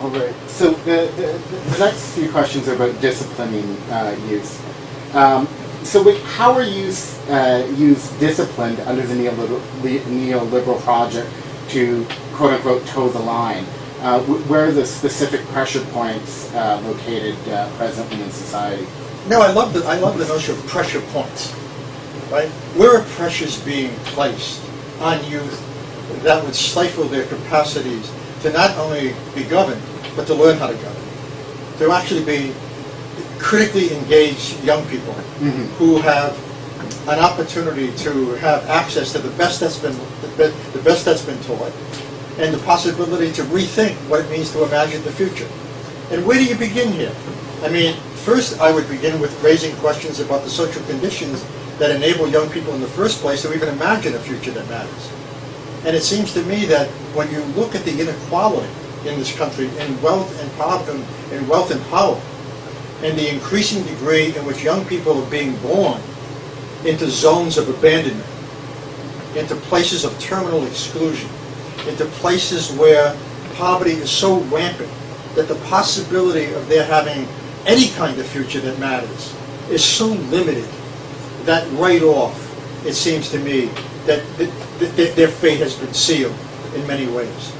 All right. So the next few questions are about disciplining youth. How are youth disciplined under the neoliberal project to quote unquote toe the line? Where are the specific pressure points located presently in society? No, I love the notion of pressure points. Right? Where are pressures being placed on youth that would stifle their capacities to not only be governed, but to learn how to govern, to actually be critically engaged young people who have an opportunity to have access to the best that's been taught, and the possibility to rethink what it means to imagine the future. And where do you begin here? I mean, first I would begin with raising questions about the social conditions that enable young people in the first place to even imagine a future that matters. And it seems to me that when you look at the inequality in this country in wealth and power, and the increasing degree in which young people are being born into zones of abandonment, into places of terminal exclusion, into places where poverty is so rampant that the possibility of their having any kind of future that matters is so limited that right off, it seems to me that their fate has been sealed in many ways.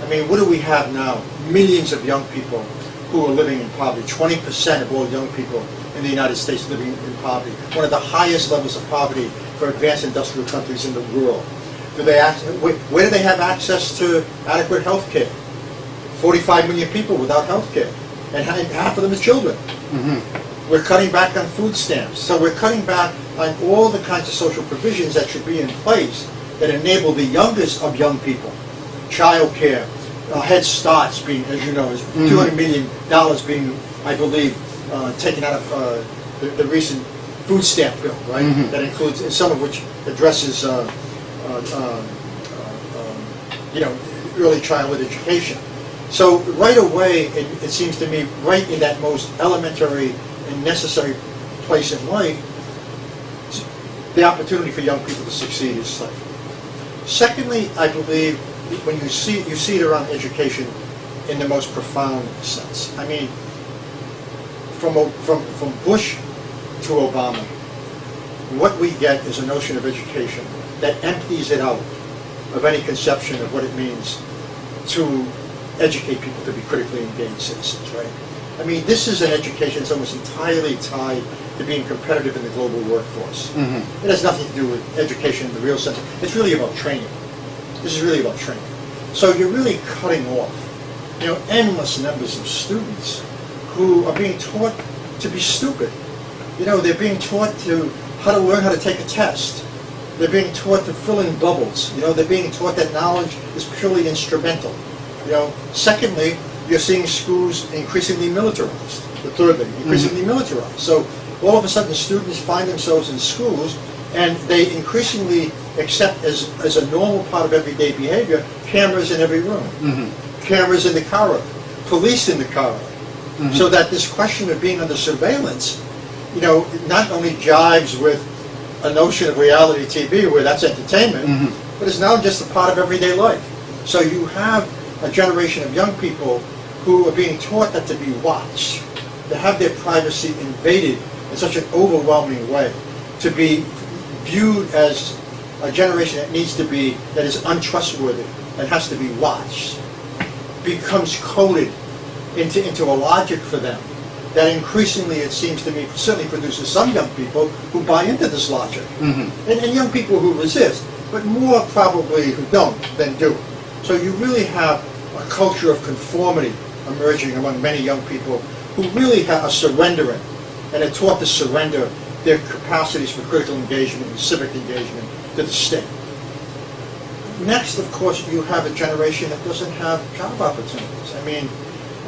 I mean, what do we have now? Millions of young people who are living in poverty. 20% of all young people in the United States living in poverty. One of the highest levels of poverty for advanced industrial countries in the world. Where do they have access to adequate health care? 45 million people without health care, and half of them are children. We're cutting back on food stamps. So we're cutting back on all the kinds of social provisions that should be in place that enable the youngest of young people. Child care, Head Starts being, as you know, is $200 million being, I believe, taken out of the recent food stamp bill, right? That includes, some of which addresses, early childhood education. So right away, it seems to me, right in that most elementary and necessary place in life, the opportunity for young people to succeed is stifled. Secondly, I believe when you see it around education in the most profound sense. I mean, from Bush to Obama, what we get is a notion of education that empties it out of any conception of what it means to educate people to be critically engaged citizens, right? I mean, this is an education that's almost entirely tied to being competitive in the global workforce. It has nothing to do with education in the real sense. It's really about training. This is really about training. So you're really cutting off, endless numbers of students who are being taught to be stupid. They're being taught how to learn how to take a test. They're being taught to fill in bubbles. They're being taught that knowledge is purely instrumental. Secondly, you're seeing schools increasingly militarized. The third thing, increasingly militarized. So all of a sudden students find themselves in schools and they increasingly accept as a normal part of everyday behavior cameras in every room, cameras in the car, police in the car. So that this question of being under surveillance, not only jives with a notion of reality TV where that's entertainment, but it's now just a part of everyday life. So you have a generation of young people who are being taught that to be watched, to have their privacy invaded in such an overwhelming way, to be viewed as a generation that is untrustworthy and has to be watched, becomes coded into a logic for them that increasingly, it seems to me, certainly produces some young people who buy into this logic, and young people who resist, but more probably who don't than do. So you really have a culture of conformity emerging among many young people who really are surrendering and are taught to surrender their capacities for critical engagement and civic engagement to the state. Next, of course, you have a generation that doesn't have job opportunities. I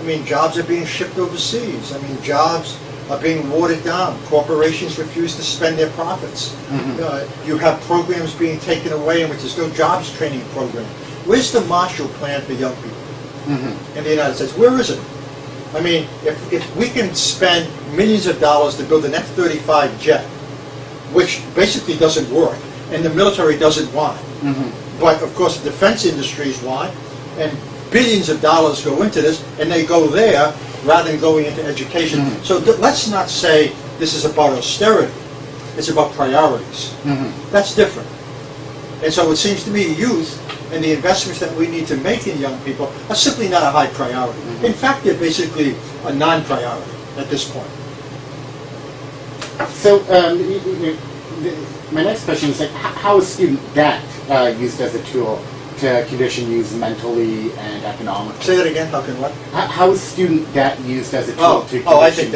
mean, jobs are being shipped overseas. I mean, jobs are being watered down. Corporations refuse to spend their profits. You have programs being taken away in which there's no jobs training program. Where's the Marshall Plan for young people in the United States? Where is it? I mean, if we can spend millions of dollars to build an F-35 jet, which basically doesn't work, and the military doesn't want it, but of course the defense industries want, and billions of dollars go into this, and they go there rather than going into education. So let's not say this is about austerity. It's about priorities. That's different. And so it seems to me youth and the investments that we need to make in young people are simply not a high priority. In fact, they're basically a non-priority at this point. So my next question is, like, how is student debt used as a tool to condition youth mentally and economically? Say that again. How can what? How is student debt used as a tool to condition?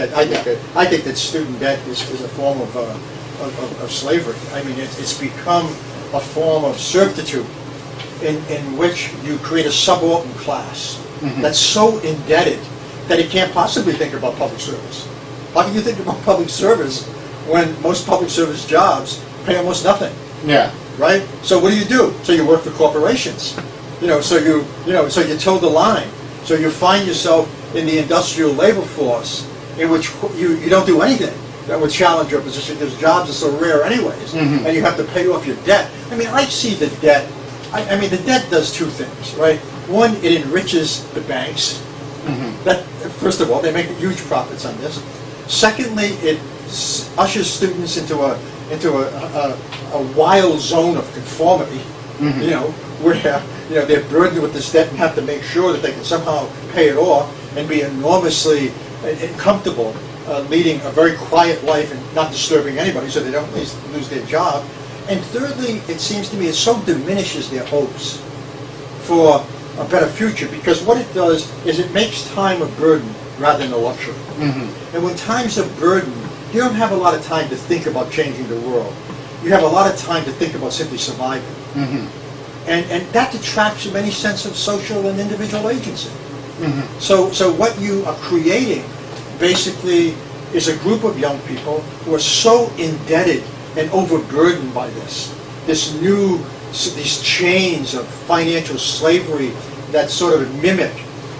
I think that student debt is a form of slavery. I mean, it's become a form of servitude in which you create a subaltern class that's so indebted that it can't possibly think about public service. How can you think about public service when most public service jobs pay almost nothing? Yeah. Right? So what do? So you work for corporations. So you toe the line. So you find yourself in the industrial labor force in which you don't do anything that would challenge your position because jobs are so rare anyways, and you have to pay off your debt. I mean, I see the debt. I mean, the debt does two things, right? One, it enriches the banks. That, first of all, they make huge profits on this. Secondly, it ushers students into a wild zone of conformity, where they're burdened with this debt and have to make sure that they can somehow pay it off and be enormously comfortable, leading a very quiet life and not disturbing anybody so they don't lose their job. And thirdly, it seems to me it so diminishes their hopes for a better future, because what it does is it makes time a burden rather than a luxury. And when time's a burden, you don't have a lot of time to think about changing the world. You have a lot of time to think about simply surviving. And that detracts from any sense of social and individual agency. So what you are creating basically is a group of young people who are so indebted and overburdened by these chains of financial slavery that sort of mimic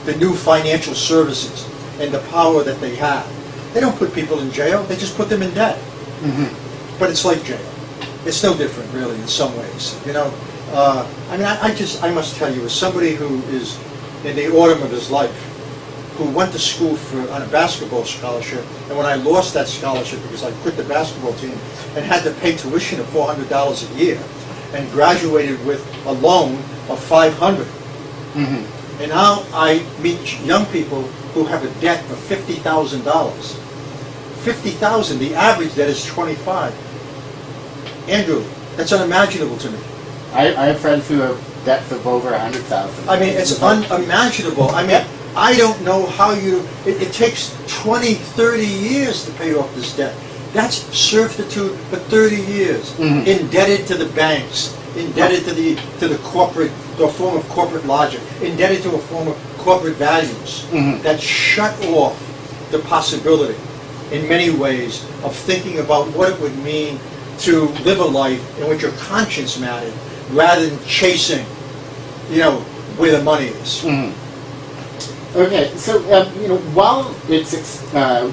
the new financial services and the power that they have. They don't put people in jail, they just put them in debt. But it's like jail. It's no different, really, in some ways. I must tell you, as somebody who is in the autumn of his life, who went to school on a basketball scholarship, and when I lost that scholarship because I quit the basketball team and had to pay tuition of $400 a year, and graduated with a loan of $500. And now I meet young people who have a debt of $50,000. $50,000, the average debt is $25,000. Andrew, that's unimaginable to me. I have friends who have debts of over $100,000. I mean, it's unimaginable. I mean, I don't know how it takes 20, 30 years to pay off this debt. That's servitude for 30 years, indebted to the banks, indebted to the corporate, to a form of corporate logic, indebted to a form of corporate values that shut off the possibility, in many ways, of thinking about what it would mean to live a life in which your conscience mattered, rather than chasing, where the money is. Okay, so while it's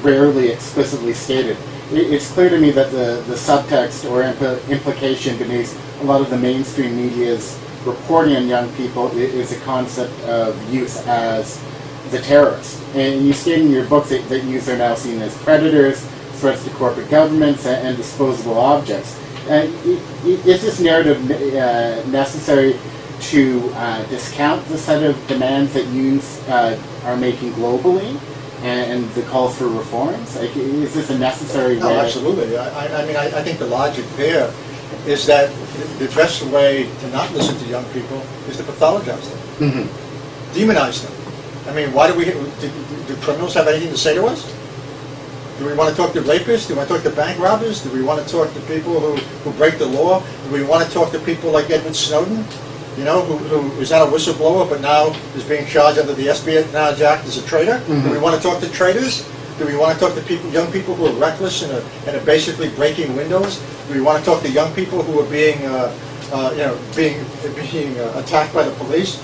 rarely explicitly stated, it's clear to me that the subtext or implication beneath a lot of the mainstream media's reporting on young people is a concept of youth as the terrorists. And you state in your book that youth are now seen as predators, threats to corporate governments, and disposable objects. Is this narrative necessary to discount the set of demands that youth are making globally and the calls for reforms? Like, is this a necessary way? No, absolutely. I think the logic there is that the best way to not listen to young people is to pathologize them, demonize them. I mean, why do criminals have anything to say to us? Do we want to talk to rapists? Do we want to talk to bank robbers? Do we want to talk to people who break the law? Do we want to talk to people like Edward Snowden, who is not a whistleblower but now is being charged under the Espionage Act as a traitor? Do we want to talk to traitors? Do we want to talk to young people who are reckless and are basically breaking windows? Do we want to talk to young people who are being attacked by the police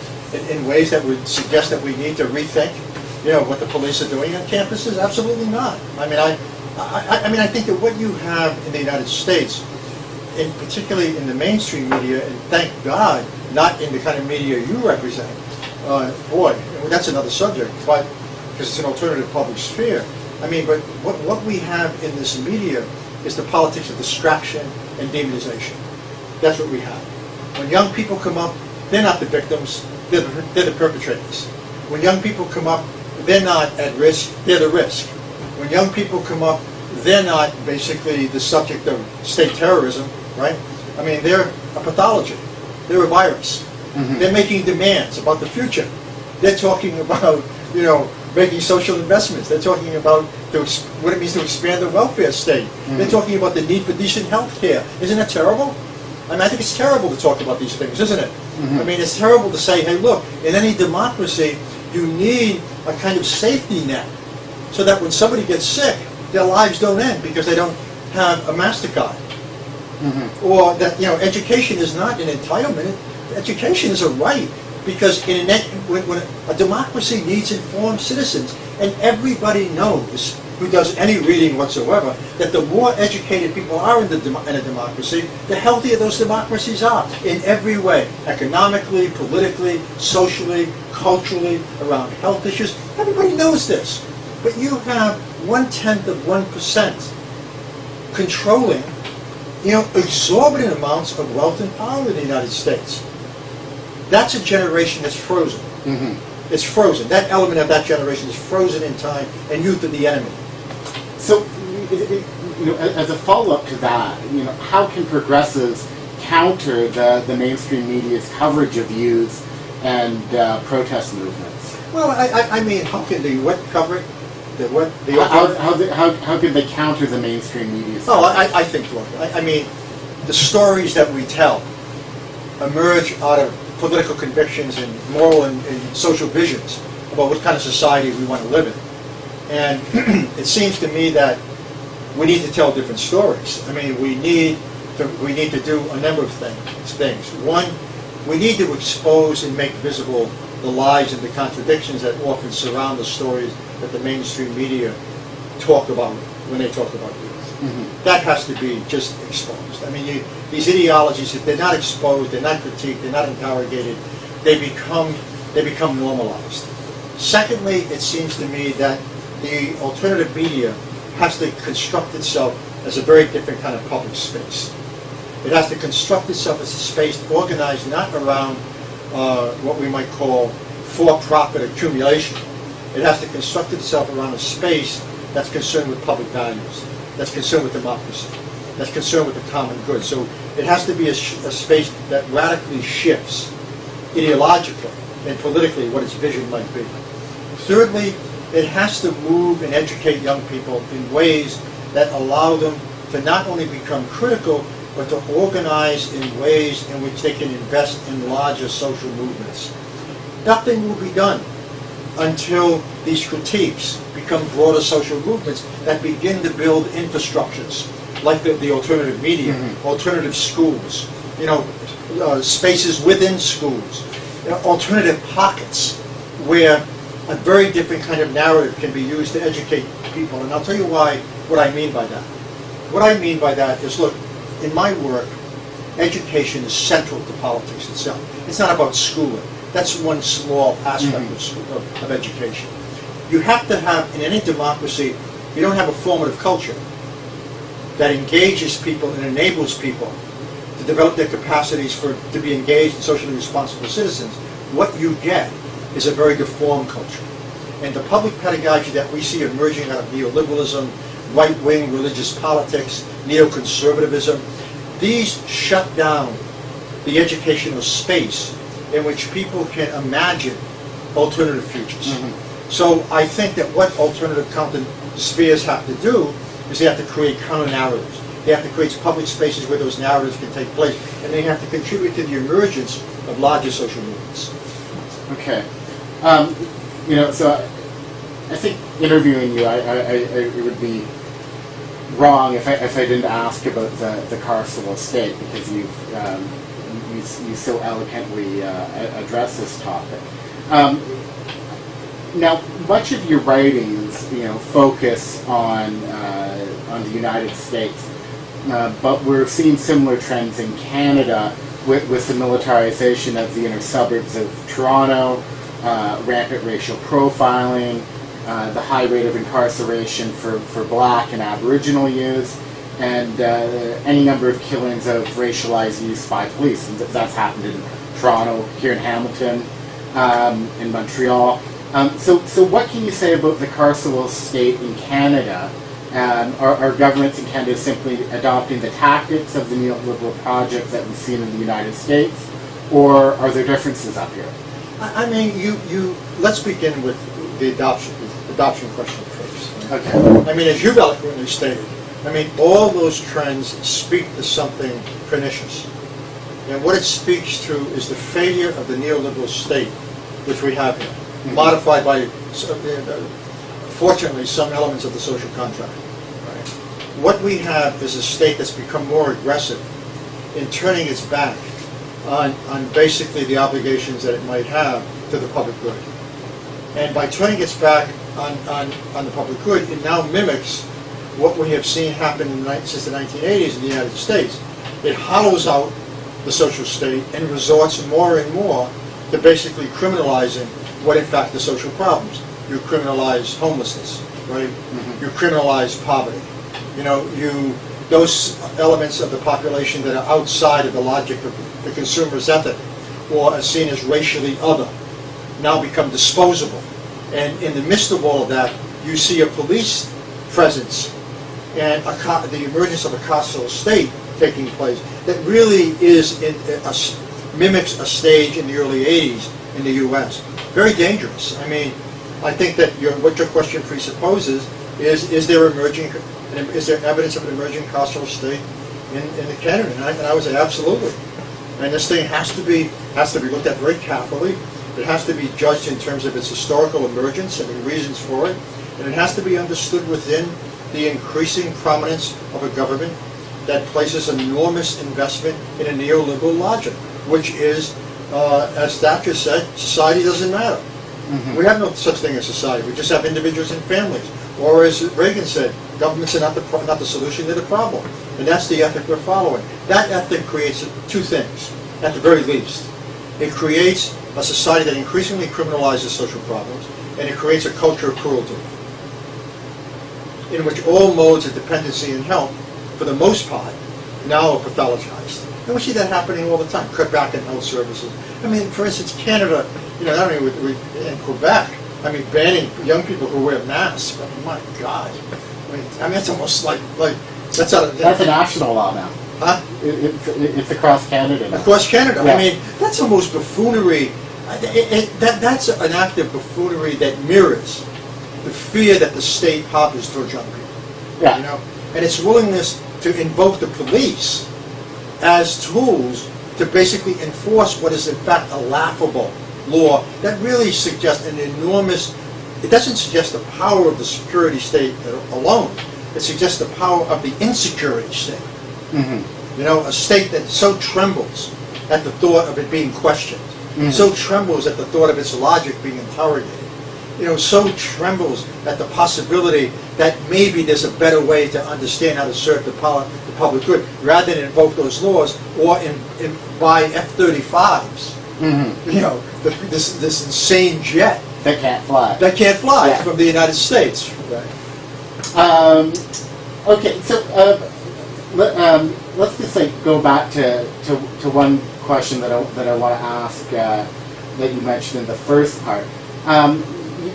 in ways that would suggest that we need to rethink what the police are doing on campuses? Absolutely not. I think that what you have in the United States, particularly in the mainstream media, and thank God, not in the kind of media you represent, boy, that's another subject, but because it's an alternative public sphere. I mean, but what we have in this media is the politics of distraction and demonization. That's what we have. When young people come up, they're not the victims, they're the perpetrators. When young people come up, they're not at risk, they're the risk. When young people come up, they're not basically the subject of state terrorism, right? I mean, they're a pathology. They're a virus. Mm-hmm. They're making demands about the future. They're talking about, making social investments. They're talking about what it means to expand the welfare state. Mm-hmm. They're talking about the need for decent health care. Isn't that terrible? I mean, I think it's terrible to talk about these things, isn't it? Mm-hmm. I mean, it's terrible to say, hey, look, in any democracy, you need a kind of safety net so that when somebody gets sick, their lives don't end because they don't have a MasterCard. Mm-hmm. Or that, education is not an entitlement. Education is a right. Because when a democracy needs informed citizens, and everybody knows, who does any reading whatsoever, that the more educated people are in a democracy, the healthier those democracies are in every way, economically, politically, socially, culturally, around health issues. Everybody knows this. But you have 0.1% controlling, exorbitant amounts of wealth and power in the United States. That's a generation that's frozen. Mm-hmm. It's frozen. That element of that generation is frozen in time, and youth are the enemy. So, as a follow-up to that, how can progressives counter the mainstream media's coverage of youth and protest movements? Well, I mean, how can they cover it? How can they counter the mainstream media? Oh, I think, look, I mean, the stories that we tell emerge out of political convictions and moral and social visions about what kind of society we want to live in. And it seems to me that we need to tell different stories. I mean, we need to do a number of things. One, we need to expose and make visible the lies and the contradictions that often surround the stories that the mainstream media talk about when they talk about youth. Mm-hmm. That has to be just exposed. I mean, these ideologies, if they're not exposed, they're not critiqued, they're not interrogated, they become normalized. Secondly, it seems to me that the alternative media has to construct itself as a very different kind of public space. It has to construct itself as a space organized not around what we might call for-profit accumulation. It has to construct itself around a space that's concerned with public values, that's concerned with democracy, that's concerned with the common good. So it has to be a space that radically shifts ideologically and politically what its vision might be. Thirdly, it has to move and educate young people in ways that allow them to not only become critical, but to organize in ways in which they can invest in larger social movements. Nothing will be done until these critiques become broader social movements that begin to build infrastructures, like the alternative media, mm-hmm. alternative schools, spaces within schools, alternative pockets where a very different kind of narrative can be used to educate people. And I'll tell you what I mean by that. What I mean by that is, look, in my work, education is central to politics itself. It's not about schooling. That's one small aspect mm-hmm. of education. You have to have, in any democracy, you don't have a formative culture that engages people and enables people to develop their capacities to be engaged and socially responsible citizens. What you get is a very deformed culture. And the public pedagogy that we see emerging out of neoliberalism, right-wing religious politics, neoconservatism, these shut down the educational space in which people can imagine alternative futures. Mm-hmm. So I think that what alternative content spheres have to do is they have to create counter-narratives. They have to create public spaces where those narratives can take place, and they have to contribute to the emergence of larger social movements. Okay. So I think interviewing you, it would be wrong if I didn't ask about the carceral state, because you so eloquently address this topic. Now, much of your writings, focus on the United States, but we're seeing similar trends in Canada with the militarization of the inner suburbs of Toronto, rampant racial profiling, the high rate of incarceration for black and Aboriginal youth, and any number of killings of racialized youth by police. And that's happened in Toronto, here in Hamilton, in Montreal. So what can you say about the carceral state in Canada? Are governments in Canada simply adopting the tactics of the neoliberal project that we've seen in the United States, or are there differences up here? I mean, let's begin with the adoption question first. Right? Okay. I mean, as you've eloquently stated, I mean, all those trends speak to something pernicious. And what it speaks to is the failure of the neoliberal state, which we have here, modified by, fortunately, some elements of the social contract. Right? What we have is a state that's become more aggressive in turning its back on basically the obligations that it might have to the public good. And by turning its back on the public good, it now mimics what we have seen happen since the 1980s in the United States. It hollows out the social state and resorts more and more to basically criminalizing what in fact are social problems. You criminalize homelessness, right? You criminalize poverty. You know, those elements of the population that are outside of the logic of the consumerist ethic or are seen as racially other now become disposable. And in the midst of all of that, you see a police presence and the emergence of a carceral state taking place that really mimics a stage in the early 80s in the U.S. Very dangerous. I mean, I think that what your question presupposes is there evidence of an emerging carceral state in Canada? And I would say absolutely. And this thing has to be looked at very carefully. It has to be judged in terms of its historical emergence and the reasons for it. And it has to be understood within the increasing prominence of a government that places enormous investment in a neoliberal logic, which is, as Thatcher said, society doesn't matter. We have no such thing as society. We just have individuals and families. Or as Reagan said, governments are not the solution to the problem. And that's the ethic we're following. That ethic creates two things, at the very least. It creates a society that increasingly criminalizes social problems, and it creates a culture of cruelty, in which all modes of dependency and help, for the most part, now are pathologized. And we see that happening all the time. Cutback in health services. I mean, for instance, Canada, not only in Quebec, I mean, banning young people who wear masks. I mean, my God. I mean, that's almost like that's out of... That's a national law now. Huh? It's across Canada now. Across Canada. Yeah. I mean, that's almost buffoonery. That's an act of buffoonery that mirrors the fear that the state harbors towards young people. Yeah. And its willingness to invoke the police as tools to basically enforce what is in fact a laughable law that really suggests an enormous... It doesn't suggest the power of the security state alone. It suggests the power of the insecurity state. A state that so trembles at the thought of it being questioned, so trembles at the thought of its logic being interrogated, so trembles at the possibility that maybe there's a better way to understand how to serve the public good, rather than invoke those laws or buy F-35s. This insane jet that can't fly. Yeah. From the United States. Right. Okay, so let's just go back to one question that I want to ask that you mentioned in the first part.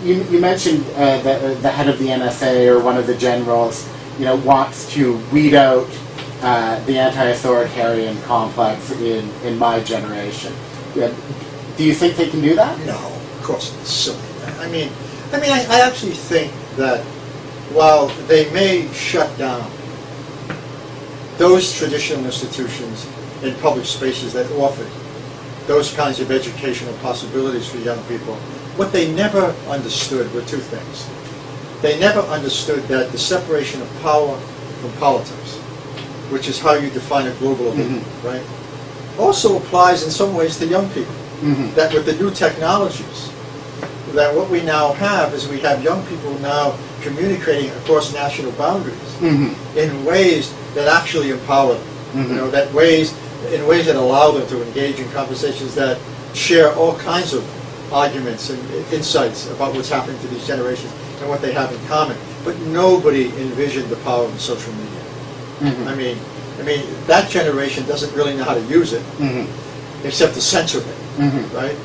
You mentioned that the head of the NSA or one of the generals, wants to weed out the anti-authoritarian complex in my generation. Do you think they can do that? No, of course it's silly. I actually think that while they may shut down those traditional institutions in public spaces that offered those kinds of educational possibilities for young people, what they never understood were two things. They never understood that the separation of power from politics, which is how you define a global elite, right, also applies in some ways to young people. That with the new technologies, that what we now have is we have young people now communicating across national boundaries in ways that actually empower them. in ways that allow them to engage in conversations that share all kinds of arguments and insights about what's happening to these generations and what they have in common. But nobody envisioned the power of social media. Mm-hmm. I mean, that generation doesn't really know how to use it, except to censor it, right?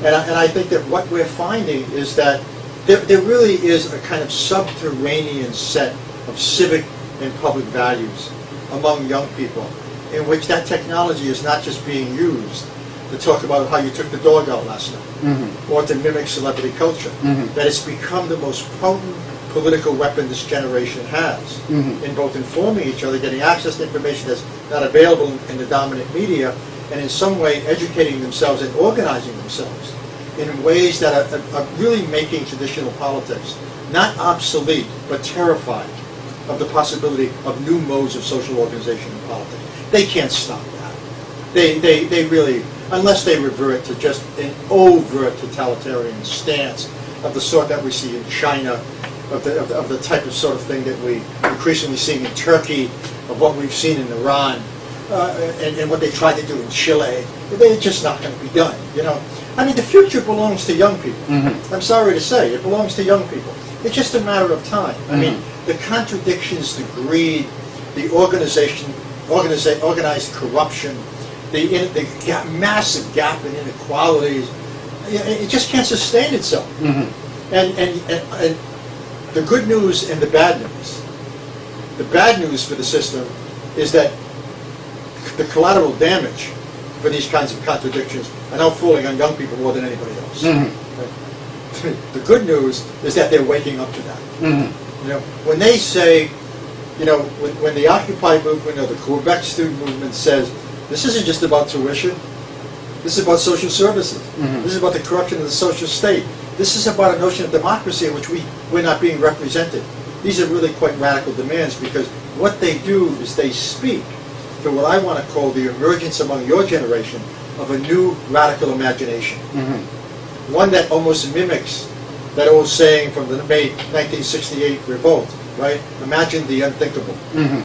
And I think that what we're finding is that there really is a kind of subterranean set of civic and public values among young people, in which that technology is not just being used to talk about how you took the dog out last night, or to mimic celebrity culture, that it's become the most potent political weapon this generation has, in both informing each other, getting access to information that's not available in the dominant media, and in some way educating themselves and organizing themselves in ways that are really making traditional politics not obsolete, but terrified of the possibility of new modes of social organization and politics. They can't stop that. They really, unless they revert to just an overt totalitarian stance of the sort that we see in China, of the type of sort of thing that we increasingly see in Turkey, of what we've seen in Iran, and what they tried to do in Chile. They're just not going to be done, you know. I mean, the future belongs to young people. I'm sorry to say, it belongs to young people. It's just a matter of time. I mean, the contradictions, the greed, the organized corruption, the massive gap in inequalities, it just can't sustain itself. And the good news and the bad news. The bad news for the system is that the collateral damage for these kinds of contradictions are now falling on young people more than anybody else. The good news is that they're waking up to that. You know, when they say, you know, when the Occupy movement or the Quebec student movement says, this isn't just about tuition, this is about social services, this is about the corruption of the social state, this is about a notion of democracy in which we're not being represented. These are really quite radical demands, because what they do is they speak to what I want to call the emergence among your generation of a new radical imagination. One that almost mimics that old saying from the May 1968 revolt, right? Imagine the unthinkable.